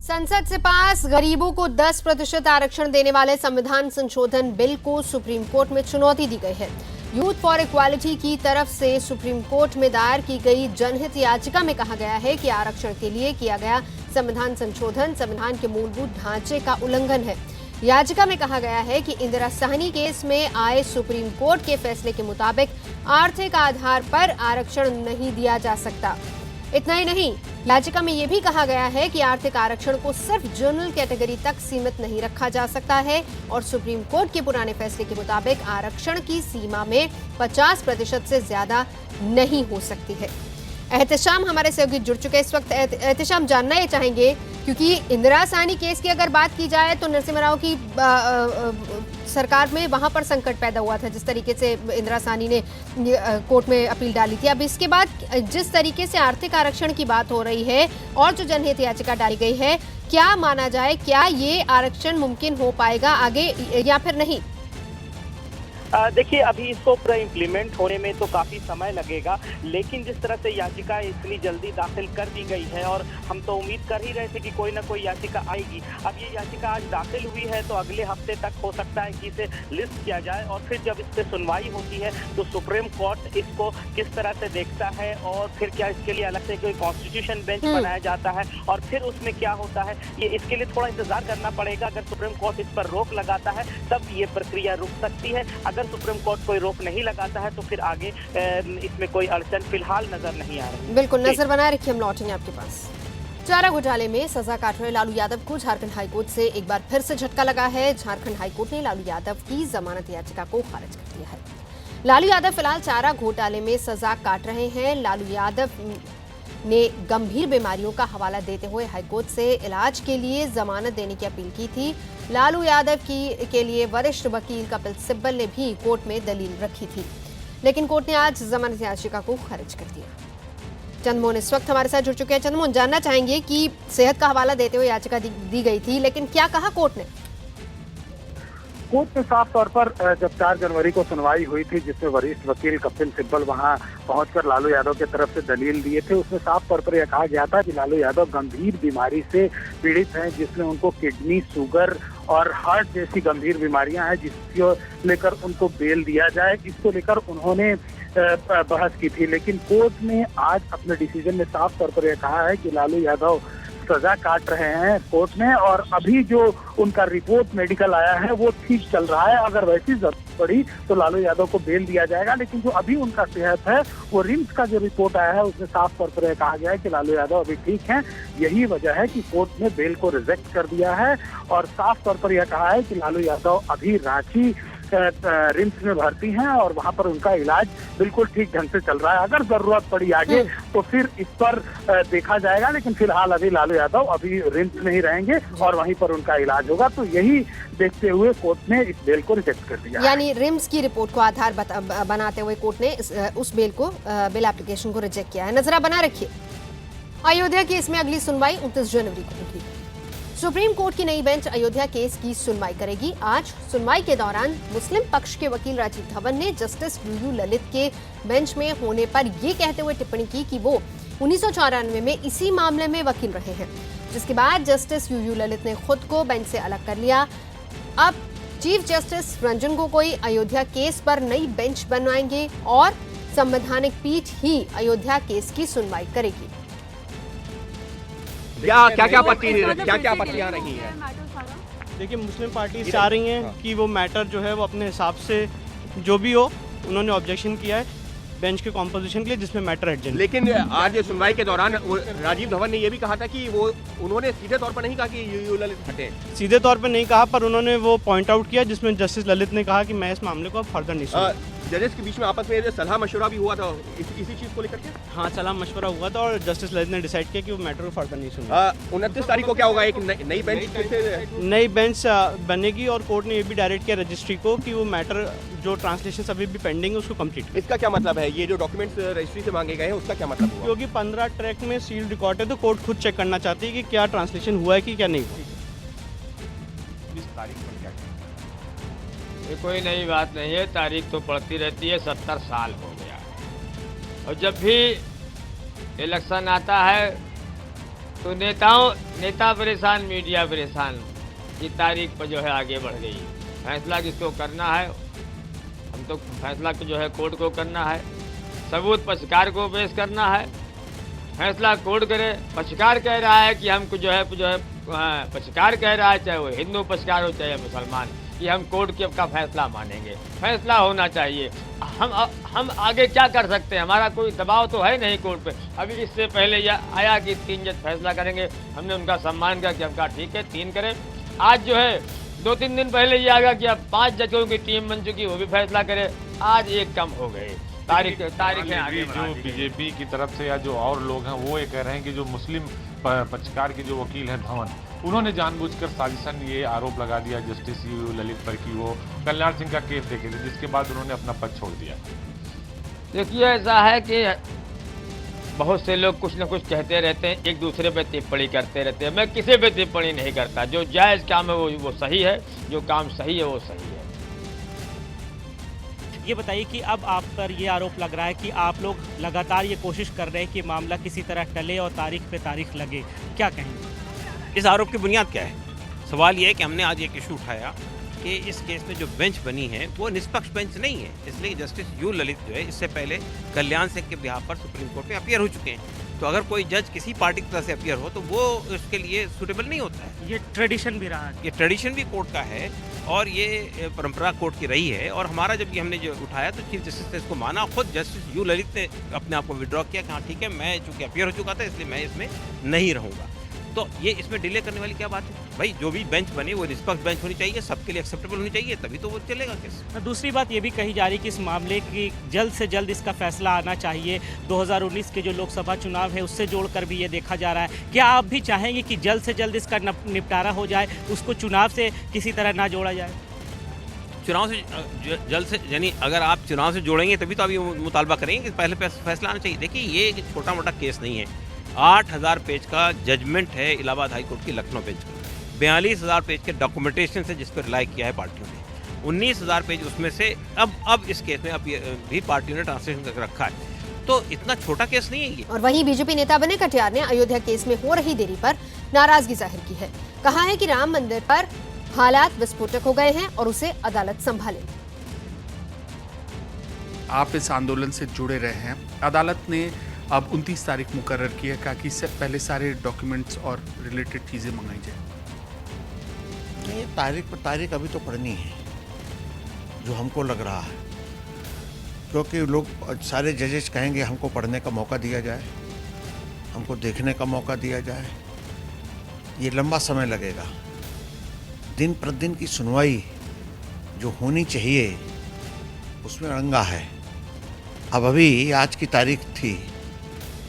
संसद से पास गरीबों को 10% आरक्षण देने वाले संविधान संशोधन बिल को सुप्रीम कोर्ट में चुनौती दी गई है। यूथ फॉर इक्वालिटी की तरफ से सुप्रीम कोर्ट में दायर की गई जनहित याचिका में कहा गया है कि आरक्षण के लिए किया गया संविधान संशोधन संविधान के मूलभूत ढांचे का उल्लंघन है। याचिका में कहा गया है कि इंदिरा साहनी केस में आए सुप्रीम कोर्ट के फैसले के मुताबिक आर्थिक आधार पर आरक्षण नहीं दिया जा सकता। इतना ही नहीं, याचिका में यह भी कहा गया है कि आर्थिक आरक्षण को सिर्फ जनरल कैटेगरी तक सीमित नहीं रखा जा सकता है और सुप्रीम कोर्ट के पुराने फैसले के मुताबिक आरक्षण की सीमा में 50% से ज्यादा नहीं हो सकती है। एहतशाम हमारे सहयोगी जुड़ चुके इस वक्त। एहतशाम, जानना ये चाहेंगे क्योंकि इंदिरा साहनी केस की अगर बात की जाए तो नरसिम्हा राव की सरकार में वहां पर संकट पैदा हुआ था, जिस तरीके से इंदिरा साहनी ने कोर्ट में अपील डाली थी। अब इसके बाद जिस तरीके से आर्थिक आरक्षण की बात हो रही है और जो जनहित याचिका डाली गई है, क्या माना जाए, क्या ये आरक्षण मुमकिन हो पाएगा आगे या फिर नहीं? देखिए, अभी इसको पूरा इम्प्लीमेंट होने में तो काफ़ी समय लगेगा, लेकिन जिस तरह से याचिका इतनी जल्दी दाखिल कर दी गई है और हम तो उम्मीद कर ही रहे थे कि कोई ना कोई याचिका आएगी। अब ये याचिका आज दाखिल हुई है तो अगले हफ्ते तक हो सकता है कि इसे लिस्ट किया जाए और फिर जब इस पर सुनवाई होती है तो सुप्रीम कोर्ट इसको किस तरह से देखता है और फिर क्या इसके लिए अलग से कोई कॉन्स्टिट्यूशन बेंच बनाया जाता है और फिर उसमें क्या होता है, ये इसके लिए थोड़ा इंतजार करना पड़ेगा। अगर सुप्रीम कोर्ट इस पर रोक लगाता है तब ये प्रक्रिया रुक सकती है। अगर सुप्रीम कोर्ट कोई रोक नहीं लगाता है तो फिर आगे इसमें कोई अड़चन फिलहाल नजर नहीं आ रही। बिल्कुल, नजर बनाए रखिए, हम लौटेंगे आपके पास। चारा घोटाले में सजा काट रहे लालू यादव को झारखंड हाईकोर्ट से एक बार फिर से झटका लगा है। झारखंड हाईकोर्ट ने लालू यादव की जमानत याचिका को खारिज कर दिया है। लालू यादव फिलहाल चारा घोटाले में सजा काट रहे हैं। लालू यादव ने गंभीर बीमारियों का हवाला देते हुए हाईकोर्ट से इलाज के लिए जमानत देने की अपील की थी। लालू यादव के लिए वरिष्ठ वकील कपिल सिब्बल ने भी कोर्ट में दलील रखी थी, लेकिन कोर्ट ने आज जमानत याचिका को खारिज कर दिया। चंद्रमोहन इस वक्त हमारे साथ जुड़ चुके हैं। चंद्रमोहन, जानना चाहेंगे कि सेहत का हवाला देते हुए याचिका दी गई थी, लेकिन क्या कहा कोर्ट ने? कोर्ट ने साफ तौर पर जब 4 जनवरी को सुनवाई हुई थी, जिसमें वरिष्ठ वकील कपिल सिब्बल वहां पहुंचकर लालू यादव की तरफ से दलील दिए थे, उसमें साफ तौर पर यह कहा गया था कि लालू यादव गंभीर बीमारी से पीड़ित हैं, जिसमें उनको किडनी, शुगर और हार्ट जैसी गंभीर बीमारियां हैं, जिसको लेकर उनको बेल दिया जाए। इसको लेकर उन्होंने बहस की थी, लेकिन कोर्ट ने आज अपने डिसीजन में साफ तौर पर यह कहा है कि लालू यादव सजा काट रहे हैं कोर्ट में और अभी जो उनका रिपोर्ट मेडिकल आया है वो ठीक चल रहा है। अगर वैसी जरूरत पड़ी तो लालू यादव को बेल दिया जाएगा, लेकिन जो अभी उनका सेहत है वो रिम्स का जो रिपोर्ट आया है उसमें साफ तौर पर यह कहा गया है कि लालू यादव अभी ठीक हैं। यही वजह है कि कोर्ट ने बेल को रिजेक्ट कर दिया है और साफ तौर पर यह कहा है कि लालू यादव अभी रांची रिम्स में भर्ती हैं और वहां पर उनका इलाज बिल्कुल ठीक ढंग से चल रहा है। अगर जरूरत पड़ी आगे तो फिर इस पर देखा जाएगा, लेकिन फिलहाल अभी लालू यादव अभी रिम्स में ही रहेंगे और वहीं पर उनका इलाज होगा। तो यही देखते हुए कोर्ट ने इस बेल को रिजेक्ट कर दिया। यानी रिम्स की रिपोर्ट को आधार बनाते हुए कोर्ट ने उस बेल एप्लीकेशन को रिजेक्ट किया है। नजर बना रखिए। अयोध्या केस में अगली सुनवाई 29 जनवरी को होगी। सुप्रीम कोर्ट की नई बेंच अयोध्या केस की सुनवाई करेगी। आज सुनवाई के दौरान मुस्लिम पक्ष के वकील राजीव धवन ने जस्टिस यूयू ललित के बेंच में होने पर यह कहते हुए टिप्पणी की कि वो 1994 में इसी मामले में वकील रहे हैं, जिसके बाद जस्टिस यूयू ललित ने खुद को बेंच से अलग कर लिया। अब chief justice Ranjan Gogoi Ayodhya case पर नई बेंच बनवाएंगे और संवैधानिक पीठ ही अयोध्या केस की सुनवाई करेगी। क्या आपत्तियां रही हैं? देखिए, मुस्लिम पार्टी चाह रही हैं कि वो मैटर जो है वो अपने हिसाब से जो भी हो, उन्होंने ऑब्जेक्शन किया है बेंच के कॉम्पोजिशन के लिए जिसमें मैटर एडजेंट। लेकिन आज सुनवाई के दौरान राजीव धवन ने ये भी कहा था कि वो उन्होंने सीधे तौर पर नहीं कहा कि यूयू ललित हटे। सीधे तौर पर नहीं कहा, पर उन्होंने वो पॉइंट आउट किया जिसमें जस्टिस ललित ने कहा कि मैं इस मामले को अब फर्दर नहीं सुनूंगा। जजेस के बीच में आपस में सलाह मशवरा भी हुआ था इसी चीज को लेकर के? हाँ, सलाह मशवरा हुआ था और जस्टिस ललित ने डिसाइड किया कि वो मैटर को फर्दर नहीं सुनेगा। 29 तारीख को क्या होगा? एक नई बेंच बनेगी और कोर्ट ने ये भी डायरेक्ट किया रजिस्ट्री को कि वो मैटर जो ट्रांसलेशन अभी भी पेंडिंग है उसको कंप्लीट। इसका क्या मतलब है? ये जो डॉक्यूमेंट्स रजिस्ट्री से मांगे गए हैं उसका क्या मतलब हुआ? क्योंकि 15 ट्रैक में सील रिकॉर्ड है तो कोर्ट खुद चेक करना चाहती है कि क्या ट्रांसलेशन हुआ है कि क्या नहीं हुआ। ये कोई नई बात नहीं है, तारीख तो पड़ती रहती है। 70 साल हो गया और जब भी इलेक्शन आता है तो नेता परेशान, मीडिया परेशान की तारीख पर जो है आगे बढ़ गई। फैसला किसको करना है, हम तो फैसला को जो है कोर्ट को करना है, सबूत पक्षकार को पेश करना है, फैसला कोर्ट करे। पक्षकार कह रहा है कि हमको जो है पक्षकार कह रहा है, चाहे वो हिंदू पक्षकार हो चाहे मुसलमान, कि हम कोर्ट के का फैसला मानेंगे, फैसला होना चाहिए। हम आगे क्या कर सकते हैं, हमारा कोई दबाव तो है नहीं कोर्ट पे। अभी इससे पहले यह आया कि 3 जज फैसला करेंगे, हमने उनका सम्मान किया कि हम कहा ठीक है 3 करें। आज जो है 2-3 दिन पहले ये आ गया कि अब 5 जजों की टीम बन चुकी, वो भी फैसला करे। आज 1 कम हो गए, तारीखें आगे जो बीजेपी की तरफ से या जो और लोग हैं वो ये कह रहे हैं कि जो मुस्लिम पक्षकार के जो वकील हैं धवन, उन्होंने जानबूझकर साजिशन ये आरोप लगा दिया जस्टिस यू ललित पर कि वो कल्याण सिंह का केस देखे थे, जिसके बाद उन्होंने अपना पद छोड़ दिया। देखिए ऐसा है कि बहुत से लोग कुछ न कुछ कहते रहते हैं, एक दूसरे पे टिप्पणी करते रहते हैं। मैं किसी पे टिप्पणी नहीं करता, जो जायज़ काम है वो सही है, जो काम सही है वो सही है। ये बताइए कि अब आप पर ये आरोप लग रहा है कि आप लोग लगातार ये कोशिश कर रहे हैं कि मामला किसी तरह टले और तारीख पे तारीख लगे, क्या कहेंगे? इस आरोप की बुनियाद क्या है? सवाल ये है कि हमने आज एक इशू उठाया कि इस केस में जो बेंच बनी है वो निष्पक्ष बेंच नहीं है, इसलिए जस्टिस यू ललित जो है इससे पहले कल्याण सिंह के बिहाफ पर सुप्रीम कोर्ट में अपीयर हो चुके हैं। तो अगर कोई जज किसी पार्टी की तरफ से अपीयर हो तो वो उसके लिए सूटेबल नहीं होता है। ये ट्रेडिशन भी रहा है, ये ट्रेडिशन भी कोर्ट का है और ये परंपरा कोर्ट की रही है। और हमारा जब ये हमने जो उठाया तो चीफ जस्टिस ने इसको माना, खुद जस्टिस यू ललित ने अपने आप को विड्रॉ किया कि हाँ ठीक है, मैं चूँकि अपीयर हो चुका था इसलिए मैं इसमें नहीं रहूँगा। तो ये इसमें डिले करने वाली क्या बात है? भाई जो भी बेंच बने वो निष्पक्ष बेंच होनी चाहिए, सबके लिए एक्सेप्टेबल होनी चाहिए, तभी तो वो चलेगा केस। दूसरी बात ये भी कही जा रही है कि इस मामले की जल्द से जल्द इसका फैसला आना चाहिए। 2019 के जो लोकसभा चुनाव है उससे जोड़कर भी ये देखा जा रहा है। क्या आप भी चाहेंगे कि जल्द से जल्द इसका निपटारा हो जाए, उसको चुनाव से किसी तरह ना जोड़ा जाए? चुनाव से जल्द से, यानी अगर आप चुनाव से जोड़ेंगे तभी तो अभी मुतालबा करेंगे कि पहले फैसला आना चाहिए। देखिए ये एक छोटा मोटा केस नहीं है, 8000 पेज का जजमेंट है इलाहाबाद हाई कोर्ट की लखनऊ बेंच का, 42,000 पेज के डॉक्यूमेंटेशन से जिस पर रिलाई किया है पार्टियों ने, 19,000 पेज उसमें से अब इस केस में अब भी पार्टियों ने ट्रांसलेशन करके रखा है। तो इतना छोटा केस नहीं है ये। और वहीं बीजेपी नेता बने कटियार ने अयोध्या केस में हो रही देरी पर नाराजगी जाहिर की है। कहा है कि राम मंदिर पर हालात विस्फोटक हो गए हैं और उसे अदालत संभाले। आप इस आंदोलन से जुड़े रहे हैं, अदालत ने अब 29 तारीख मुकर्रर की है, कहा कि इससे पहले सारे डॉक्यूमेंट्स और रिलेटेड चीज़ें मंगाई जाए। नहीं, तारीख पर तारीख अभी तो पढ़नी है जो हमको लग रहा है, क्योंकि लोग सारे जजेस कहेंगे हमको पढ़ने का मौका दिया जाए, हमको देखने का मौका दिया जाए। ये लंबा समय लगेगा। दिन प्रतिदिन की सुनवाई जो होनी चाहिए उसमें अड़ंगा है। अब अभी आज की तारीख थी,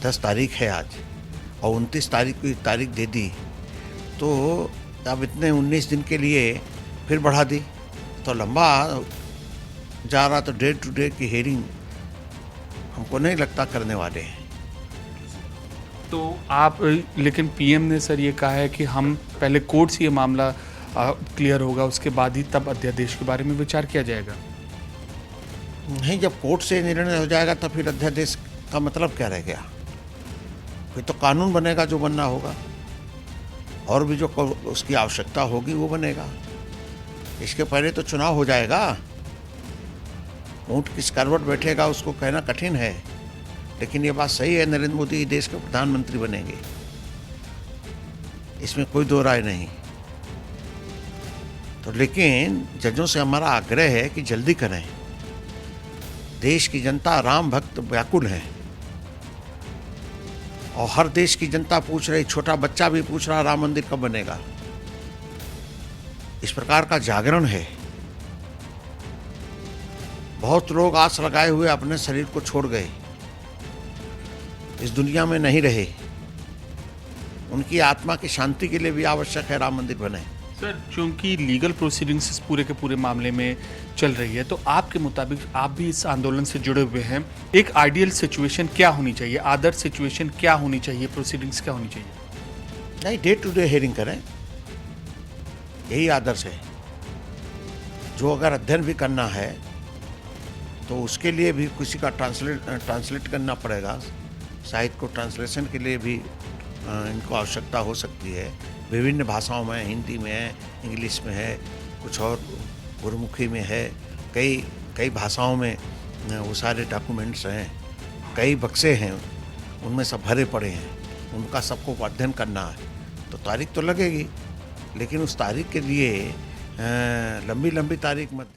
10 तारीख है आज, और 29 तारीख की तारीख दे दी, तो अब इतने 19 दिन के लिए फिर बढ़ा दी, तो लंबा जा रहा। तो डे टू डे की हियरिंग हमको नहीं लगता करने वाले हैं। तो आप, लेकिन पीएम ने सर ये कहा है कि हम पहले कोर्ट से ये मामला क्लियर होगा, उसके बाद ही तब अध्यादेश के बारे में विचार किया जाएगा। नहीं, जब कोर्ट से निर्णय हो जाएगा तो फिर अध्यादेश का मतलब क्या रह गया? फिर तो कानून बनेगा जो बनना होगा, और भी जो उसकी आवश्यकता होगी वो बनेगा। इसके पहले तो चुनाव हो जाएगा। ऊँट किस करवट बैठेगा उसको कहना कठिन है, लेकिन ये बात सही है, नरेंद्र मोदी देश के प्रधानमंत्री बनेंगे, इसमें कोई दो राय नहीं। तो लेकिन जजों से हमारा आग्रह है कि जल्दी करें। देश की जनता राम भक्त व्याकुल है, और हर देश की जनता पूछ रही, छोटा बच्चा भी पूछ रहा राम मंदिर कब बनेगा। इस प्रकार का जागरण है। बहुत लोग आस लगाए हुए अपने शरीर को छोड़ गए, इस दुनिया में नहीं रहे। उनकी आत्मा की शांति के लिए भी आवश्यक है राम मंदिर बने। सर, चूंकि लीगल प्रोसीडिंग्स इस पूरे के पूरे मामले में चल रही है, तो आपके मुताबिक आप भी इस आंदोलन से जुड़े हुए हैं, एक आइडियल सिचुएशन क्या होनी चाहिए, आदर्श सिचुएशन क्या होनी चाहिए, प्रोसीडिंग्स क्या होनी चाहिए? नहीं, डे टू डे हियरिंग करें, यही आदर्श है। जो अगर अध्ययन भी करना है तो उसके लिए भी किसी का ट्रांसलेट करना पड़ेगा, साहित्य को ट्रांसलेशन के लिए भी इनको आवश्यकता हो सकती है। विभिन्न भाषाओं में, हिंदी में है, इंग्लिश में है, कुछ और गुरुमुखी में है, कई भाषाओं में वो सारे डॉक्यूमेंट्स हैं, कई बक्से हैं, उनमें सब भरे पड़े हैं, उनका सबको अध्ययन करना है। तो तारीख तो लगेगी, लेकिन उस तारीख के लिए लंबी तारीख मत